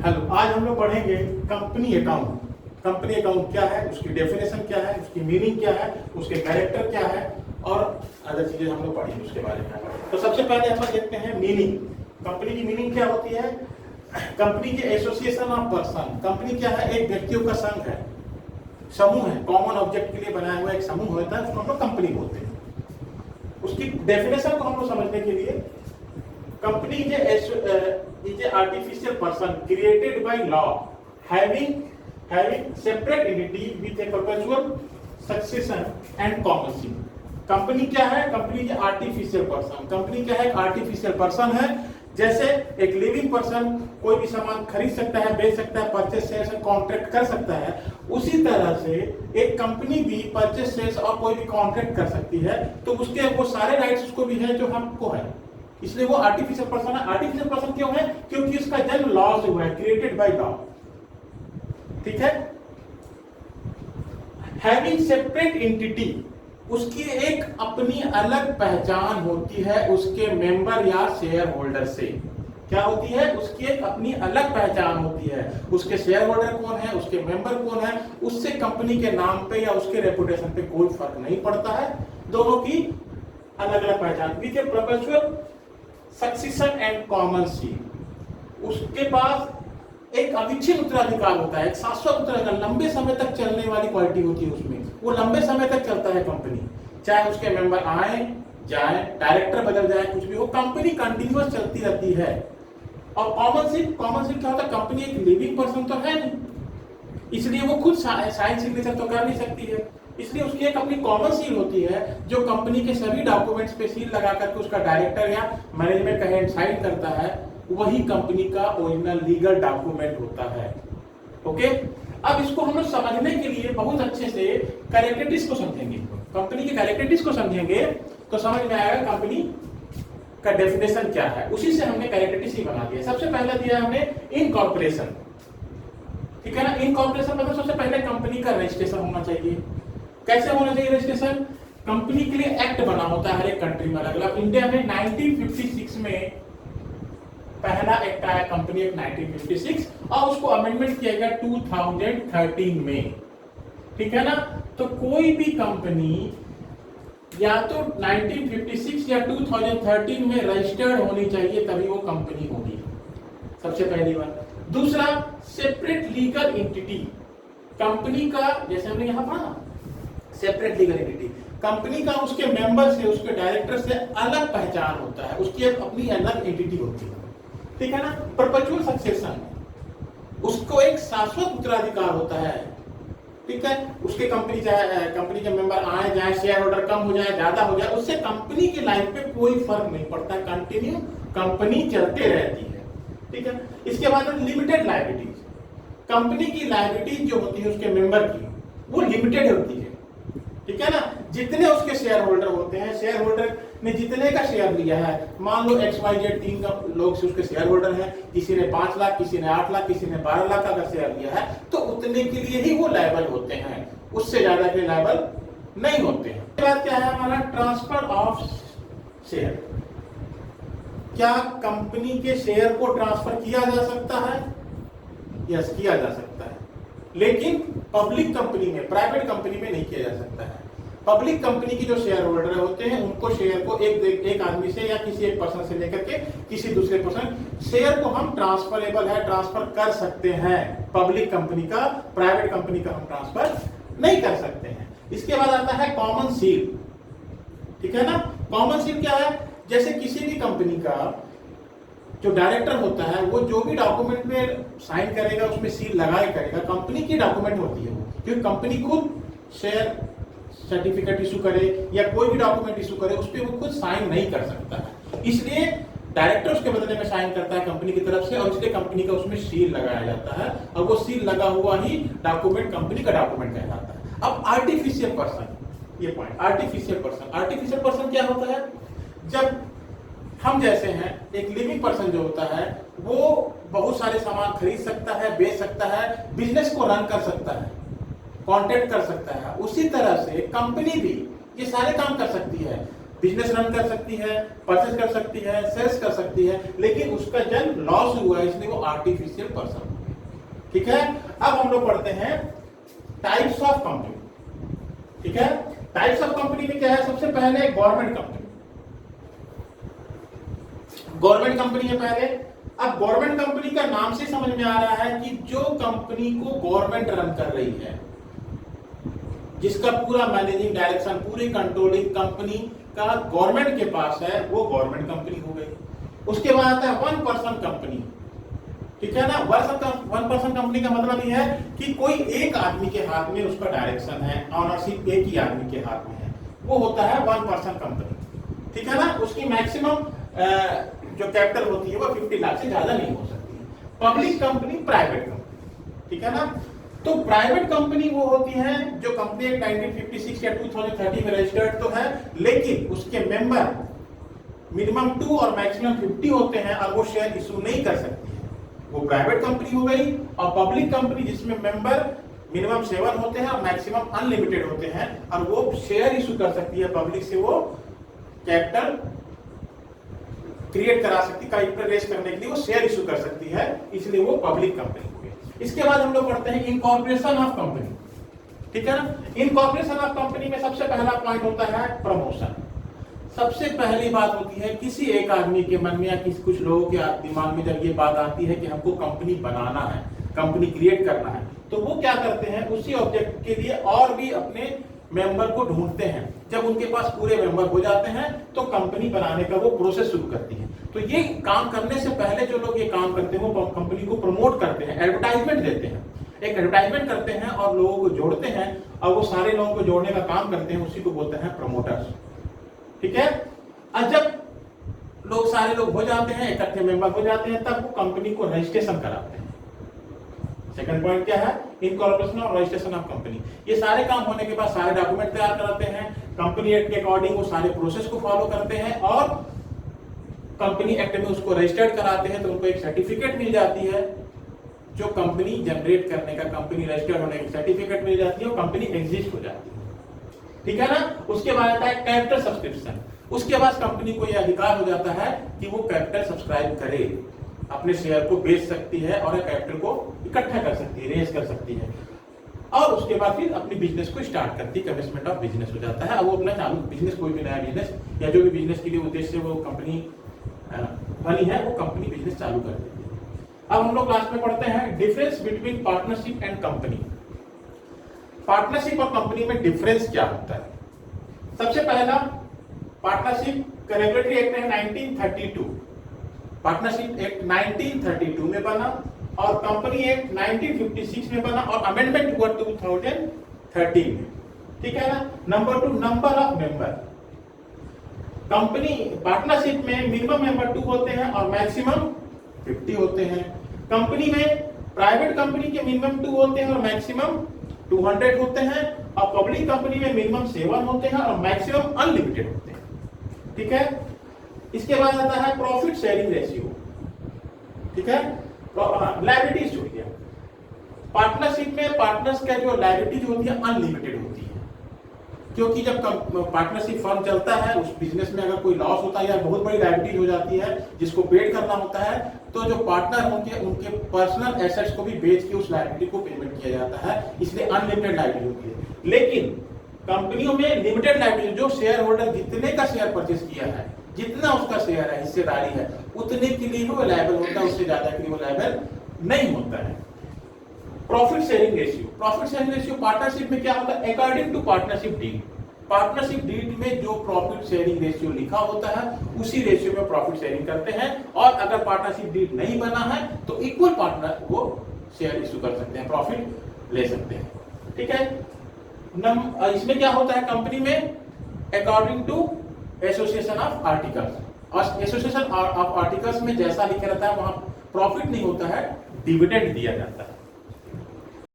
Hello, आज हम लोग पढ़ेंगे कंपनी अकाउंट। कंपनी अकाउंट क्या है, उसकी डेफिनेशन क्या है, उसकी मीनिंग क्या है, उसके कैरेक्टर क्या है और अदर चीजें हम लोग पढ़ेंगे उसके बारे में। तो सबसे पहले हम लोग देखते हैं मीनिंग। कंपनी की मीनिंग क्या होती है? कंपनी की एसोसिएशन ऑफ पर्सन। कंपनी क्या है? एक व्यक्तियों का संघ है, समूह है, कॉमन ऑब्जेक्ट के लिए बनाया हुआ एक समूह होता है, उसको हम लोग कंपनी बोलते हैं। उसकी डेफिनेशन को हम लोग समझने के लिए, company is a artificial person created by law having separate entity with a perpetual succession and commonship। Company क्या है? कंपनी के आर्टिफिशियल पर्सन। कंपनी क्या है? एक आर्टिफिशियल पर्सन है। जैसे एक लिविंग पर्सन कोई भी सामान खरीद सकता है, बेच सकता है, परचेस शेयर से कॉन्ट्रैक्ट कर सकता है, उसी तरह से एक कंपनी भी परचेस शेयर और कोई भी कॉन्ट्रैक्ट कर सकती है। तो उसके वो सारे राइट्स उसको भी है जो हमको है, इसलिए वो आर्टिफिशियल पर्सन है। आर्टिफिशियल पर्सन क्यों है? क्योंकि उसका जन्म लॉ से हुआ है, क्रिएटेड बाय लॉ। ठीक है। हैविंग सेपरेट एंटिटी, उसकी एक अपनी अलग पहचान होती है उसके मेंबर या शेयर होल्डर से। क्या होती है? उसकी एक अपनी अलग पहचान होती है। उसके शेयर होल्डर कौन है, उसके मेंबर कौन है, उससे कंपनी के नाम पे या उसके रेपुटेशन पे कोई फर्क नहीं पड़ता है। दोनों की अलग अलग पहचान। With a perpetual succession and commonship, उसके पास एक अविच्छिन्न उत्तराधिकार होता है, एक शाश्वत उत्तराधिकार, लंबे समय तक चलने वाली क्वालिटी होती है उसमें। वो लंबे समय तक चलता है कंपनी, चाहे उसके मेंबर आए जाए, डायरेक्टर बदल जाए, कुछ भी हो, कंपनी कंटिन्यूअस चलती रहती है। और कॉमनशिप क्या होता है? कंपनी एक लिविंग पर्सन तो है नहीं, इसलिए वो खुद साइन सिग्नेचर तो कर नहीं सकती है, इसलिए उसकी एक अपनी कॉमन सील होती है जो कंपनी के सभी डॉक्यूमेंट्स पे सील लगा करके उसका डायरेक्टर या मैनेजमेंट का हेड साइन करता है। वही कंपनी का ओरिजिनल लीगल डॉक्यूमेंट होता है। ओके, अब इसको हम लोग समझने के लिए बहुत अच्छे से कैरेक्टरिस्टिक्स को समझेंगे। कंपनी की कैरेक्टरिस्टिक्स को समझेंगे तो समझ में आएगा कंपनी का डेफिनेशन क्या है। उसी से हमने कैरेक्टरिस्टिक्स बना दिया। सबसे पहले दिया हमने इनकॉर्पोरेशन। ठीक है ना। इनकॉर्पोरेशन मतलब सबसे पहले कंपनी का रजिस्ट्रेशन होना चाहिए। कैसे होना चाहिए रजिस्ट्रेशन? कंपनी के लिए एक्ट बना होता है हर एक कंट्री में अलग अलग। इंडिया में 1956 में पहला एक्ट आया, कंपनी एक्ट 1956, और उसको अमेंडमेंट किया गया 2013 में। ठीक है ना। तो कोई भी कंपनी या तो 1956 या 2013 में रजिस्टर्ड होनी चाहिए, तभी वो कंपनी होगी। सबसे पहली बात। दूसरा, सेपरेट लीगल एंटिटी। कंपनी का, जैसे हमने यहां पढ़ा, सेपरेट लीगल एंटिटी, कंपनी का उसके मेंबर से, उसके डायरेक्टर से अलग पहचान होता है, उसकी एक अपनी अलग एंटिटी होती है। ठीक है ना। परपेचुअल सक्सेशन, उसको एक शाश्वत उत्तराधिकार होता है। ठीक है। उसके कंपनी चाहे कंपनी के मेंबर आए जाए, शेयर होल्डर कम हो जाए, ज्यादा हो जाए, उससे कंपनी की लाइफ पे कोई फर्क नहीं पड़ता, कंटिन्यू कंपनी चलते रहती है। ठीक है। इसके बाद लिमिटेड लायबिलिटीज, कंपनी की लायबिलिटी जो होती है उसके मेंबर की, वो लिमिटेड होती है। ठीक है ना। जितने उसके शेयर होल्डर होते हैं, शेयर होल्डर ने जितने का शेयर लिया है, मान लो XYZ 3 का लोग से उसके शेयर होल्डर हैं, किसी ने 5 लाख, किसी ने 8 लाख, किसी ने 12 लाख का शेयर लिया है, तो उतने के लिए ही वो लायबल होते हैं, उससे ज्यादा के लायबल नहीं होते हैं। इसके बाद क्या है हमारा? Transfer of share. क्या कंपनी के शेयर को ट्रांसफर किया जा सकता है? यस, किया जा सकता है, लेकिन पब्लिक कंपनी में, प्राइवेट कंपनी में नहीं किया जा सकता है। पब्लिक कंपनी की जो शेयर होल्डर होते हैं, उनको शेयर को एक आदमी से या किसी एक पर्सन से लेकर के किसी दूसरे पर्सन, शेयर को हम ट्रांसफरेबल है, ट्रांसफर कर सकते हैं। पब्लिक कंपनी का, प्राइवेट कंपनी का हम ट्रांसफर नहीं कर सकते हैं। इसके बाद आता है कॉमन सील। ठीक है ना। कॉमन सील क्या है? जैसे किसी भी कंपनी का जो डायरेक्टर होता है, वो जो भी डॉक्यूमेंट में साइन करेगा उसमें सील लगाए करेगा, कंपनी की डॉक्यूमेंट होती है वो, क्योंकि कंपनी खुद शेयर सर्टिफिकेट इशू करे या कोई भी डॉक्यूमेंट इशू करे, उस पर वो खुद साइन नहीं कर सकता है, इसलिए डायरेक्टर उसके बदले में साइन करता है कंपनी की तरफ से, और इसलिए कंपनी का उसमें सील लगाया जाता है, और वो सील लगा हुआ ही डॉक्यूमेंट कंपनी का डॉक्यूमेंट कहलाता है। अब आर्टिफिशियल पर्सन, ये पॉइंट, आर्टिफिशियल पर्सन क्या होता है? जब हम जैसे हैं, एक लिविंग पर्सन जो होता है, वो बहुत सारे सामान खरीद सकता है, बेच सकता है, बिजनेस को रन कर सकता है, कॉन्ट्रैक्ट कर सकता है। उसी तरह से कंपनी भी ये सारे काम कर सकती है। बिजनेस रन कर सकती है, परचेस कर सकती है, सेल्स कर सकती है, लेकिन उसका जन्म लॉस हुआ है इसलिए वो आर्टिफिशियल पर्सन हो गई। ठीक है, अब हम लोग पढ़ते हैं टाइप्स ऑफ कंपनी। ठीक है, टाइप्स ऑफ कंपनी में क्या है, सबसे पहले गवर्नमेंट कंपनी। गवर्नमेंट कंपनी है पहले। अब गवर्नमेंट कंपनी का नाम से समझ में आ रहा है कि जो कंपनी को गवर्नमेंट रन कर रही है, जिसका पूरा मैनेजिंग डायरेक्शन, पूरी कंट्रोलिंग कंपनी का गवर्नमेंट के पास है, वो गवर्नमेंट कंपनी हो गई। उसके बाद आता है वन पर्सन कंपनी। ठीक है ना, वन पर्सन कंपनी का मतलब ये है कि कोई एक आदमी के हाथ में उसका डायरेक्शन है, ऑनरशिप एक ही आदमी के हाथ में है, वो होता है वन पर्सन कंपनी। ठीक है ना, उसकी मैक्सिमम जो कैपिटल होती है वो 50 लाख से ज्यादा नहीं हो सकती है। Public company, private company. ठीक है ना, तो प्राइवेट कंपनी वो होती है जो कंपनी 1956 या 2030 में रजिस्टर्ड तो है, लेकिन उसके मेंबर मिनिमम 2 और मैक्सिमम 50 होते हैं और वो शेयर इशू नहीं कर सकती है, वो प्राइवेट कंपनी हो गई। और पब्लिक कंपनी जिसमें मेंबर मिनिमम 7 होते हैं और मैक्सिमम अनलिमिटेड होते हैं और वो शेयर इशू कर सकती है, पब्लिक से वो कैपिटल क्रिएट करा सकती है, कैपिटल रेज करने के लिए वो शेयर इशू कर सकती है, इसलिए वो पब्लिक कंपनी हो गई। इसके बाद हम लोग पढ़ते हैं इनकॉर्पोरेशन ऑफ कंपनी। ठीक है ना, इनकॉर्पोरेशन ऑफ कंपनी में सबसे पहला पॉइंट होता है प्रमोशन। सबसे पहली बात होती है किसी एक आदमी के मन में या किसी कुछ लोगों के दिमाग में जब ये बात आती है कि हमको कंपनी बनाना है, कंपनी क्रिएट करना है, तो वो क्या करते हैं, उसी ऑब्जेक्ट के लिए और भी अपने मेंबर को ढूंढते हैं। जब उनके पास पूरे मेंबर हो जाते हैं तो कंपनी बनाने का वो प्रोसेस शुरू करती है। तो ये काम करने से पहले जो लोग ये काम करते हैं वो कंपनी को प्रमोट करते हैं, एडवर्टाइजमेंट देते हैं, एक एडवर्टाइजमेंट करते हैं और लोगों को जोड़ते हैं, और वो सारे लोगों को जोड़ने का काम करते हैं, उसी को बोलते हैं प्रमोटर्स। ठीक है, और जब लोग सारे लोग हो जाते हैं, इकट्ठे मेंबर हो जाते हैं, तब वो कंपनी को रजिस्ट्रेशन कराते हैं। सेकंड पॉइंट क्या है, इनकॉर्पोरेशन और रजिस्ट्रेशन ऑफ कंपनी। ये सारे काम होने के बाद सारे डॉक्यूमेंट तैयार कराते हैं, कंपनी एक्ट के अकॉर्डिंग वो सारे प्रोसेस को फॉलो करते हैं और कंपनी एक्ट में उसको रजिस्टर्ड कराते हैं, तो उनको एक सर्टिफिकेट मिल जाती है जो कंपनी जनरेट करने का, कंपनी रजिस्टर्ड होने की सर्टिफिकेट मिल जाती है और कंपनी एग्जिस्ट हो जाती है। ठीक है ना, उसके बाद आता है कैपिटल सब्सक्रिप्शन। उसके बाद कंपनी को यह अधिकार हो जाता है कि वो कैपिटल सब्सक्राइब करे, अपने शेयर को बेच सकती है और कैपिटल को इकट्ठा कर सकती है, रेज कर सकती है, और उसके बाद फिर अपनी बिजनेस को स्टार्ट करती है, कमिटमेंट ऑफ बिजनेस हो जाता है। अब वो अपना चालू बिजनेस, कोई भी नया बिजनेस या जो भी बिजनेस के लिए उद्देश्य से वो कंपनी बनी है, वो कंपनी बिजनेस चालू कर देती है। अब हम लोग लास्ट में पढ़ते हैं difference between partnership and company. Partnership और कंपनी में डिफरेंस क्या होता है? सबसे पहला, पार्टनरशिप का रेगुलेटरी एक्ट है 1932, पार्टनरशिप एक्ट 1932 में बना और कंपनी एक्ट 1956 में बना और अमेंडमेंट हुआ 2013 में। ठीक है ना। Number 2, number of member. Company partnership में मिनिमम मेंबर 2 होते हैं और मैक्सिमम 50 होते हैं। कंपनी में प्राइवेट कंपनी के मिनिमम 2 होते हैं और मैक्सिमम 200 होते हैं, और पब्लिक कंपनी में मिनिमम 7 होते हैं और मैक्सिमम अनलिमिटेड होते हैं। ठीक है। इसके बाद आता है प्रॉफिट शेयरिंग रेशियो। ठीक है, लायबिलिटीज छोड़ दिया। पार्टनरशिप में पार्टनर्स का जो लायबिलिटीज होती है अनलिमिटेड होती है, क्योंकि जब पार्टनरशिप फर्म चलता है, उस बिजनेस में अगर कोई लॉस होता है या बहुत बड़ी लायबिलिटीज हो जाती है जिसको पेड करना होता है, तो जो पार्टनर होंगे उनके पर्सनल एसेट्स को भी बेच के उस लायबिलिटी को पेमेंट किया जाता है, इसलिए अनलिमिटेड लायबिलिटी होती है। लेकिन कंपनियों में लिमिटेड लायबिलिटी, जो शेयर होल्डर जितने का शेयर परचेज किया है, जितना उसका शेयर है, हिस्सेदारी है, उतने के लिए वो लायबल होता है, उससे ज्यादा के लिए वो लायबल नहीं होता है। Profit sharing ratio. Profit sharing ratio partnership में क्या होता है? According to partnership deed. Partnership deed में जो प्रॉफिट शेयरिंग रेशियो लिखा होता है, उसी रेशियो में प्रॉफिट शेयरिंग करते हैं, और अगर पार्टनरशिप डीड नहीं बना है तो इक्वल पार्टनर वो शेयर इशू कर सकते हैं, प्रॉफिट ले सकते हैं। ठीक है। इसमें क्या होता है कंपनी में? According to association of articles. और एसोसिएशन ऑफ आर्टिकल्स में जैसा लिखा रहता है वहां प्रॉफिट नहीं होता है, डिविडेंड दिया जाता है।